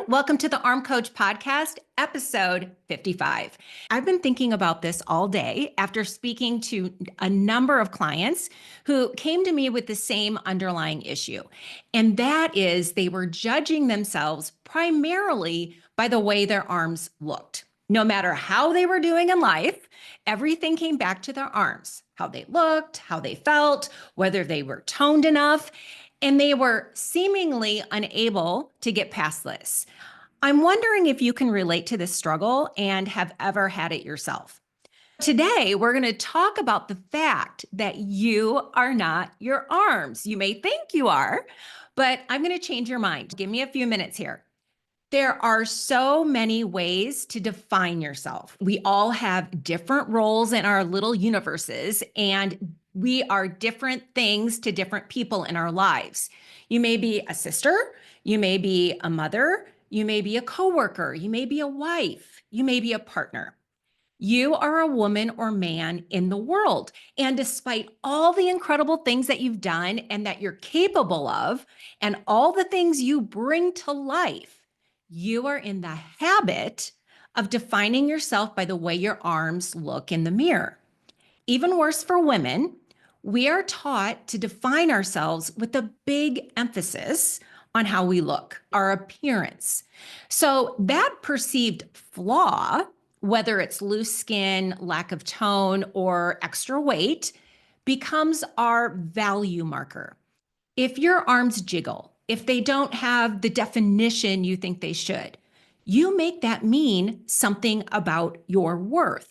Welcome to the Arm Coach Podcast, episode 55. I've been thinking about this all day after speaking to a number of clients who came to me with the same underlying issue. And that is they were judging themselves primarily by the way their arms looked. No matter how they were doing in life, everything came back to their arms, how they looked, how they felt, whether they were toned enough. And they were seemingly unable to get past this. I'm wondering if you can relate to this struggle and have ever had it yourself. Today, we're going to talk about the fact that you are not your arms. You may think you are, but I'm going to change your mind. Give me a few minutes here. There are so many ways to define yourself. We all have different roles in our little universes, and we are different things to different people in our lives. You may be a sister, you may be a mother, you may be a coworker, you may be a wife, you may be a partner. You are a woman or man in the world. And despite all the incredible things that you've done and that you're capable of, and all the things you bring to life, you are in the habit of defining yourself by the way your arms look in the mirror. Even worse for women, we are taught to define ourselves with a big emphasis on how we look, our appearance. So that perceived flaw, whether it's loose skin, lack of tone, or extra weight, becomes our value marker. If your arms jiggle, if they don't have the definition you think they should, you make that mean something about your worth.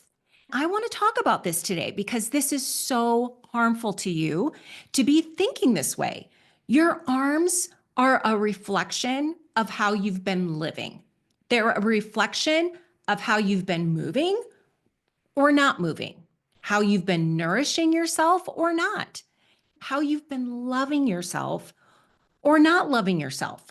I want to talk about this today because this is so harmful to you to be thinking this way. Your arms are a reflection of how you've been living. They're a reflection of how you've been moving or not moving, how you've been nourishing yourself or not, how you've been loving yourself or not loving yourself.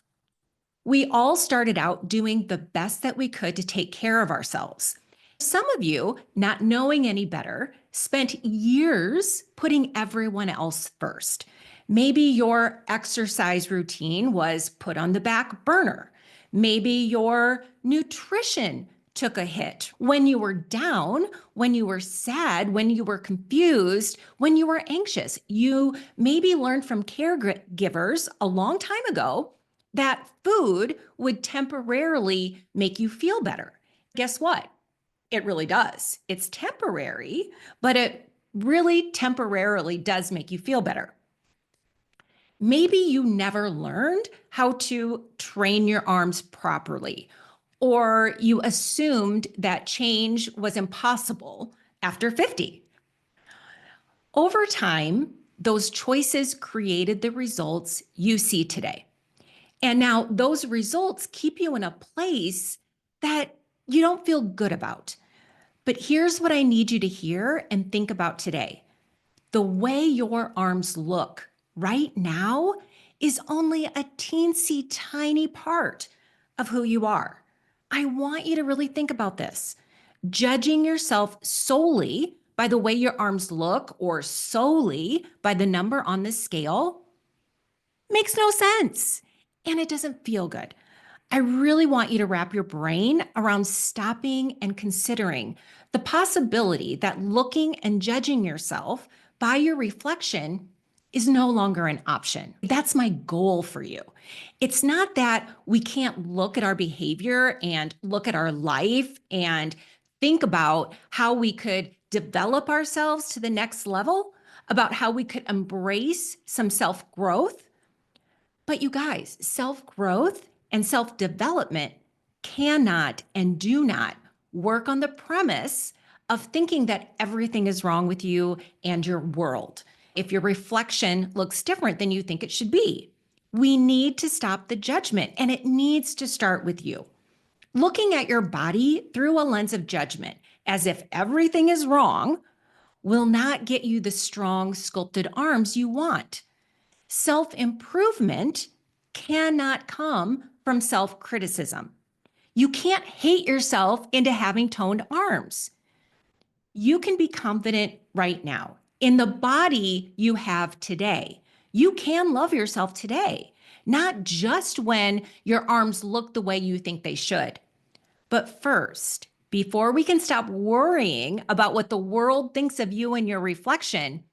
We all started out doing the best that we could to take care of ourselves. Some of you, not knowing any better, spent years putting everyone else first. Maybe your exercise routine was put on the back burner. Maybe your nutrition took a hit when you were down, when you were sad, when you were confused, when you were anxious. You maybe learned from caregivers a long time ago that food would temporarily make you feel better. Guess what? It really does. It's temporary, but it really temporarily does make you feel better. Maybe you never learned how to train your arms properly, or you assumed that change was impossible after 50. Over time, those choices created the results you see today. And now those results keep you in a place that you don't feel good about. But here's what I need you to hear and think about today. The way your arms look right now is only a teensy tiny part of who you are. I want you to really think about this. Judging yourself solely by the way your arms look or solely by the number on the scale makes no sense, and it doesn't feel good. I really want you to wrap your brain around stopping and considering the possibility that looking and judging yourself by your reflection is no longer an option. That's my goal for you. It's not that we can't look at our behavior and look at our life and think about how we could develop ourselves to the next level, about how we could embrace some self-growth. But you guys, self-growth and self-development cannot and do not work on the premise of thinking that everything is wrong with you and your world. If your reflection looks different than you think it should be, we need to stop the judgment, and it needs to start with you. Looking at your body through a lens of judgment, as if everything is wrong, will not get you the strong, sculpted arms you want. Self-improvement cannot come from self-criticism. You can't hate yourself into having toned arms. You can be confident right now in the body you have today. You can love yourself today. not just when your arms look the way you think they should. But first, before we can stop worrying about what the world thinks of you and your reflection,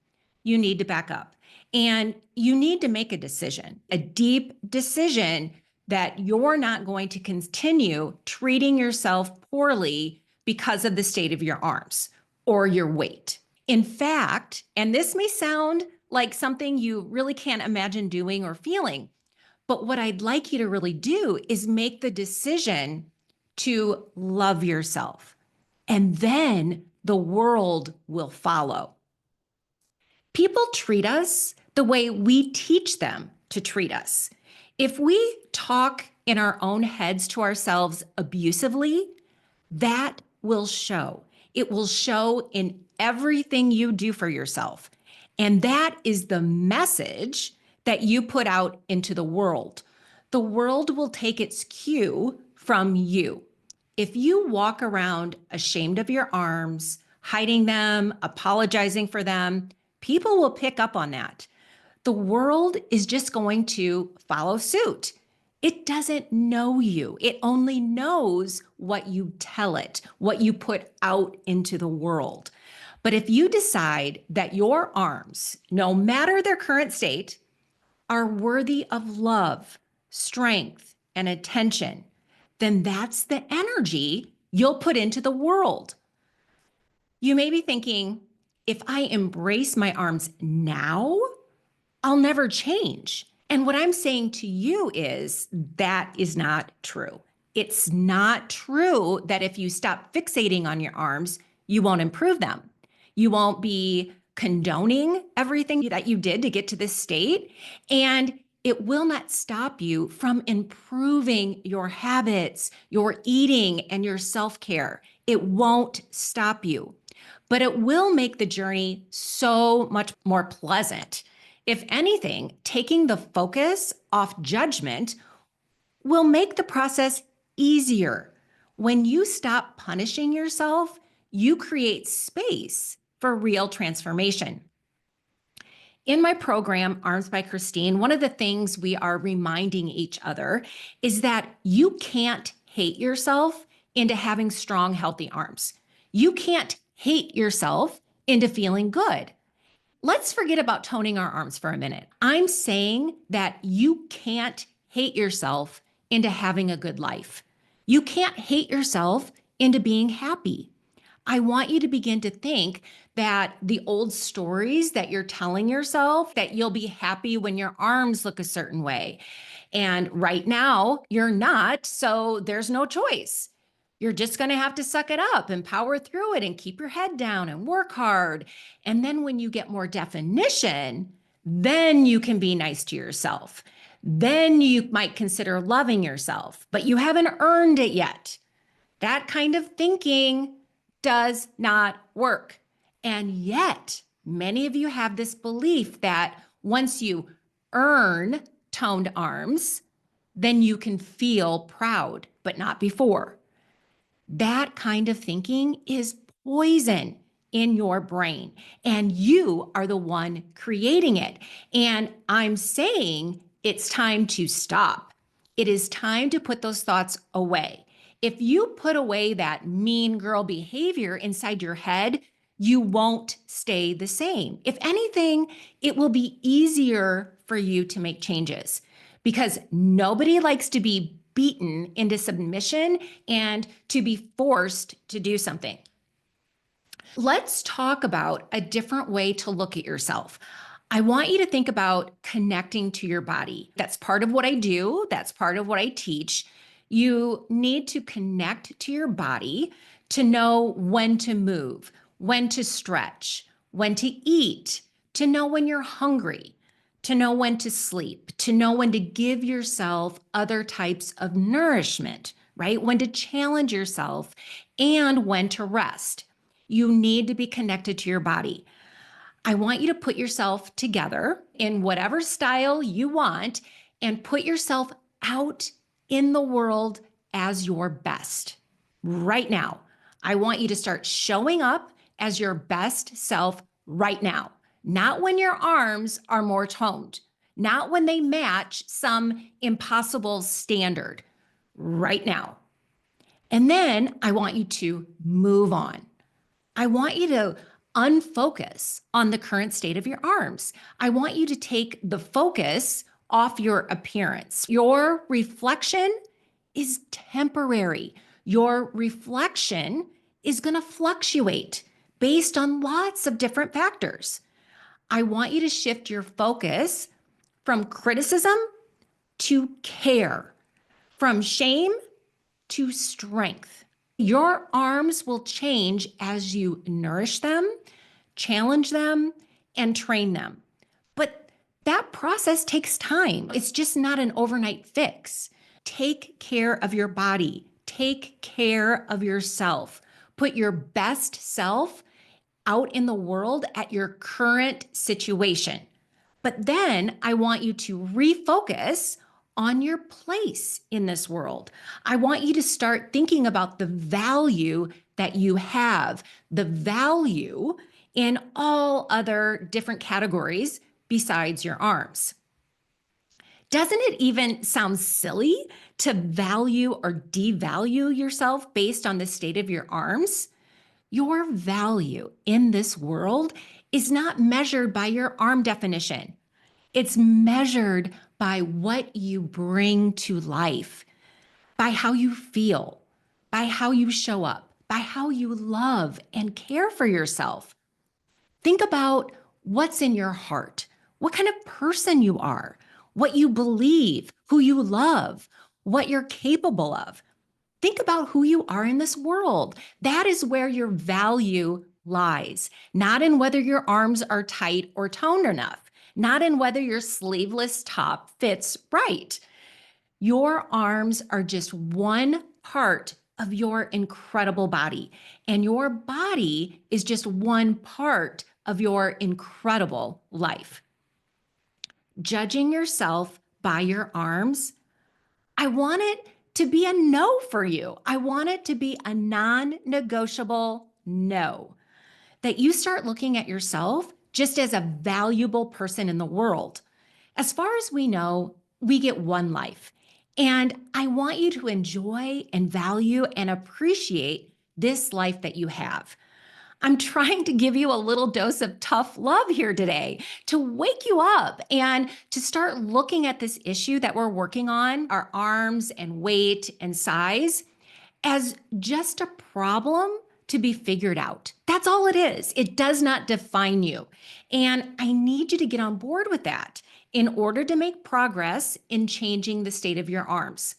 you need to back up and you need to make a decision, a deep decision that you're not going to continue treating yourself poorly because of the state of your arms or your weight. In fact, and this may sound like something you really can't imagine doing or feeling, but what I'd like you to really do is make the decision to love yourself, and then the world will follow. People treat us the way we teach them to treat us. If we talk in our own heads to ourselves abusively, that will show. It will show in everything you do for yourself. And that is the message that you put out into the world. The world will take its cue from you. If you walk around ashamed of your arms, hiding them, apologizing for them, people will pick up on that. The world is just going to follow suit. It doesn't know you. It only knows what you tell it, what you put out into the world. But if you decide that your arms, no matter their current state, are worthy of love, strength, and attention, then that's the energy you'll put into the world. You may be thinking, if I embrace my arms now, I'll never change. And what I'm saying to you is that is not true. It's not true that if you stop fixating on your arms, you won't improve them. You won't be condoning everything that you did to get to this state. And it will not stop you from improving your habits, your eating, and your self-care. It won't stop you, but it will make the journey so much more pleasant. If anything, taking the focus off judgment will make the process easier. When you stop punishing yourself, you create space for real transformation. In my program, Arms by Christine, one of the things we are reminding each other is that you can't hate yourself into having strong, healthy arms. You can't hate yourself into feeling good. Let's forget about toning our arms for a minute. I'm saying that you can't hate yourself into having a good life. You can't hate yourself into being happy. I want you to begin to think that the old stories that you're telling yourself, that you'll be happy when your arms look a certain way. And right now, you're not, so there's no choice. You're just going to have to suck it up and power through it and keep your head down and work hard. And then when you get more definition, then you can be nice to yourself. Then you might consider loving yourself, but you haven't earned it yet. That kind of thinking does not work. And yet, many of you have this belief that once you earn toned arms, then you can feel proud, but not before. That kind of thinking is poison in your brain, and you are the one creating it. And I'm saying it's time to stop. It is time to put those thoughts away. If you put away that mean girl behavior inside your head, you won't stay the same. If anything, it will be easier for you to make changes because nobody likes to be beaten into submission and to be forced to do something. Let's talk about a different way to look at yourself. I want you to think about connecting to your body. That's part of what I do. That's part of what I teach. You need to connect to your body to know when to move, when to stretch, when to eat, to know when you're hungry, to know when to sleep, to know when to give yourself other types of nourishment, right? When to challenge yourself and when to rest. You need to be connected to your body. I want you to put yourself together in whatever style you want and put yourself out in the world as your best. Right now, I want you to start showing up as your best self right now, not when your arms are more toned, not when they match some impossible standard right now. And then I want you to move on. I want you to unfocus on the current state of your arms. I want you to take the focus off your appearance. Your reflection is temporary. Your reflection is going to fluctuate based on lots of different factors. I want you to shift your focus from criticism to care, from shame to strength. Your arms will change as you nourish them, challenge them, and train them. But that process takes time. It's just not an overnight fix. Take care of your body. Take care of yourself. Put your best self out in the world at your current situation. But then I want you to refocus on your place in this world. I want you to start thinking about the value that you have, the value in all other different categories besides your arms. Doesn't it even sound silly to value or devalue yourself based on the state of your arms? Your value in this world is not measured by your arm definition. It's measured by what you bring to life, by how you feel, by how you show up, by how you love and care for yourself. Think about what's in your heart, what kind of person you are, what you believe, who you love, what you're capable of. Think about who you are in this world. That is where your value lies, not in whether your arms are tight or toned enough, not in whether your sleeveless top fits right. Your arms are just one part of your incredible body, and your body is just one part of your incredible life. Judging yourself by your arms, I want it to be a no for you. I want it to be a non-negotiable no. That you start looking at yourself just as a valuable person in the world. As far as we know, we get one life. And I want you to enjoy and value and appreciate this life that you have. I'm trying to give you a little dose of tough love here today to wake you up and to start looking at this issue that we're working on, our arms and weight and size, as just a problem to be figured out. That's all it is. It does not define you. And I need you to get on board with that in order to make progress in changing the state of your arms.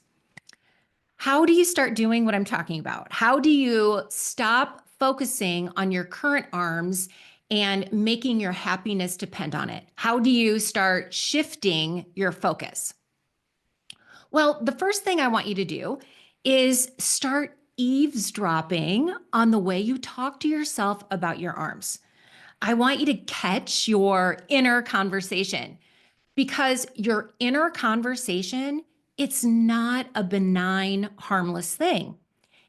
How do you start doing what I'm talking about? How do you stop focusing on your current arms and making your happiness depend on it? How do you start shifting your focus? Well, the first thing I want you to do is start eavesdropping on the way you talk to yourself about your arms. I want you to catch your inner conversation, because your inner conversation, it's not a benign, harmless thing.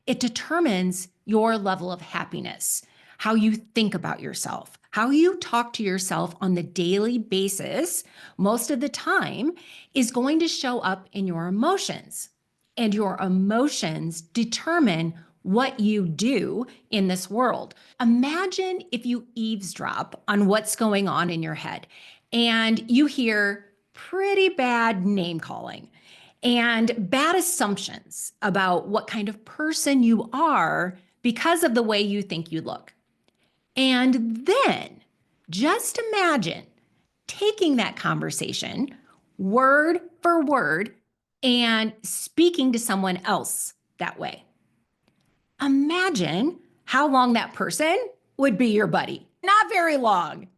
It determines your level of happiness, how you think about yourself, how you talk to yourself on the daily basis, most of the time, is going to show up in your emotions. And your emotions determine what you do in this world. Imagine if you eavesdrop on what's going on in your head and you hear pretty bad name calling and bad assumptions about what kind of person you are because of the way you think you look. And then just imagine taking that conversation word for word and speaking to someone else that way. Imagine how long that person would be your buddy. Not very long.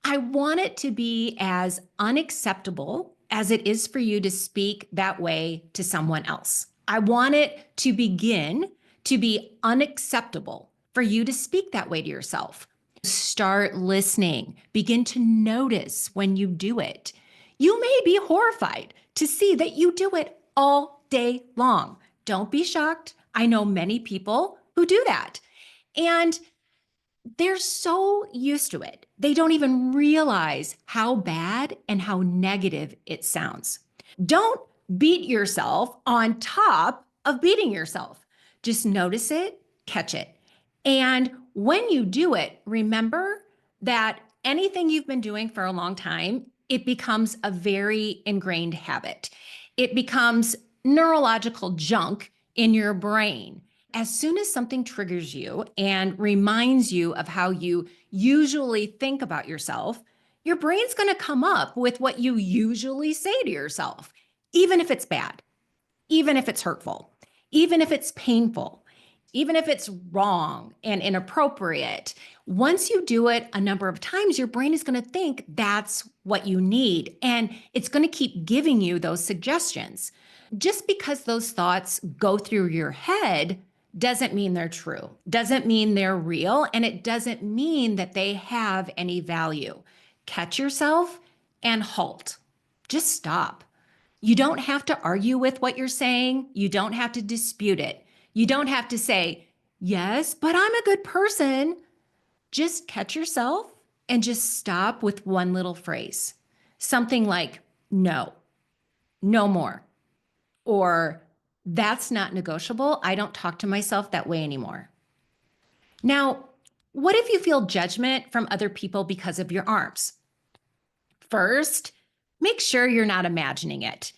I want it to be as unacceptable as it is for you to speak that way to someone else. I want it to begin to be unacceptable for you to speak that way to yourself. Start listening. Begin to notice when you do it. You may be horrified to see that you do it all day long. Don't be shocked. I know many people who do that. And They're so used to it. They don't even realize how bad and how negative it sounds. Don't beat yourself on top of beating yourself. Just notice it, catch it. And when you do it, remember that anything you've been doing for a long time, it becomes a very ingrained habit. It becomes neurological junk in your brain. As soon as something triggers you and reminds you of how you usually think about yourself, your brain's going to come up with what you usually say to yourself, even if it's bad, even if it's hurtful, even if it's painful, even if it's wrong and inappropriate. Once you do it a number of times, your brain is going to think that's what you need, and it's going to keep giving you those suggestions. Just because those thoughts go through your head doesn't mean they're true, doesn't mean they're real, and it doesn't mean that they have any value. Catch yourself and halt. Just stop. You don't have to argue with what you're saying. You don't have to dispute it. You don't have to say, yes, but I'm a good person. Just catch yourself and just stop with one little phrase. Something like, no, no more. Or, that's not negotiable. I don't talk to myself that way anymore. Now, what if you feel judgment from other people because of your arms? First, make sure you're not imagining it.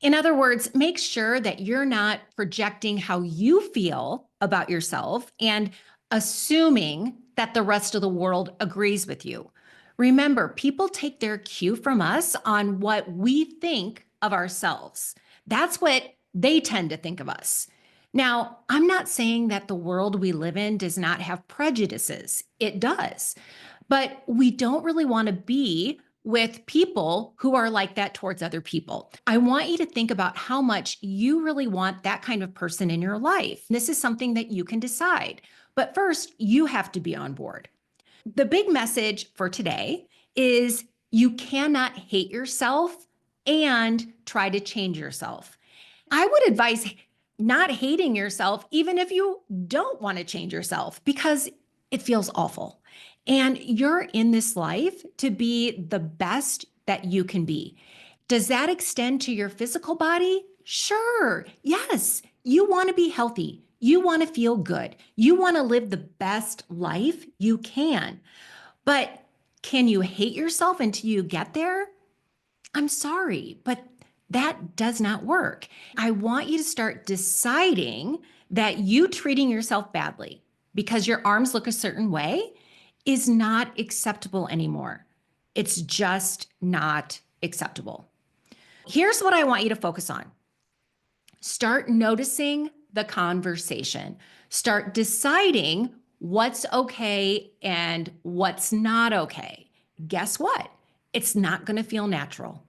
In other words, make sure that you're not projecting how you feel about yourself and assuming that the rest of the world agrees with you. Remember, people take their cue from us on what we think of ourselves. That's what they tend to think of us. Now, I'm not saying that the world we live in does not have prejudices. It does. But we don't really want to be with people who are like that towards other people. I want you to think about how much you really want that kind of person in your life. This is something that you can decide. But first, you have to be on board. The big message for today is you cannot hate yourself and try to change yourself. I would advise not hating yourself, even if you don't want to change yourself, because it feels awful. And you're in this life to be the best that you can be. Does that extend to your physical body? Sure. Yes. You want to be healthy. You want to feel good. You want to live the best life you can. But can you hate yourself until you get there? I'm sorry, but that does not work. I want you to start deciding that you treating yourself badly because your arms look a certain way is not acceptable anymore. It's just not acceptable. Here's what I want you to focus on. Start noticing the conversation. Start deciding what's okay and what's not okay. Guess what? It's not going to feel natural.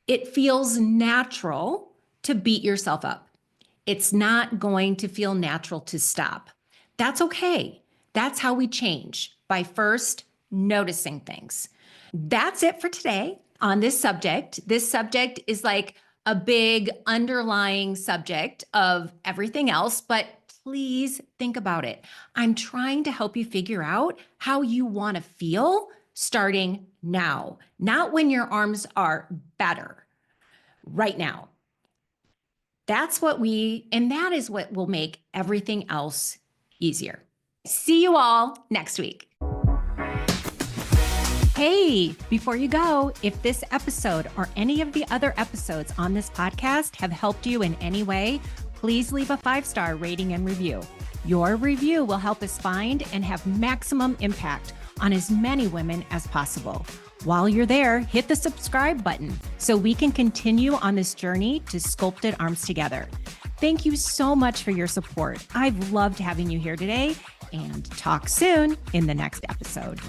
It feels natural to beat yourself up. It's not going to feel natural to stop. That's okay. That's how we change, by first noticing things. That's it for today on this subject. This subject is like a big underlying subject of everything else, but please think about it. I'm trying to help you figure out how you want to feel starting now, not when your arms are better, right now. That is what will make everything else easier. See you all next week. Hey, before you go, if this episode or any of the other episodes on this podcast have helped you in any way, please leave a 5-star rating and review. Your review will help us find and have maximum impact on as many women as possible. While you're there, hit the subscribe button so we can continue on this journey to sculpted arms together. Thank you so much for your support. I've loved having you here today, and talk soon in the next episode.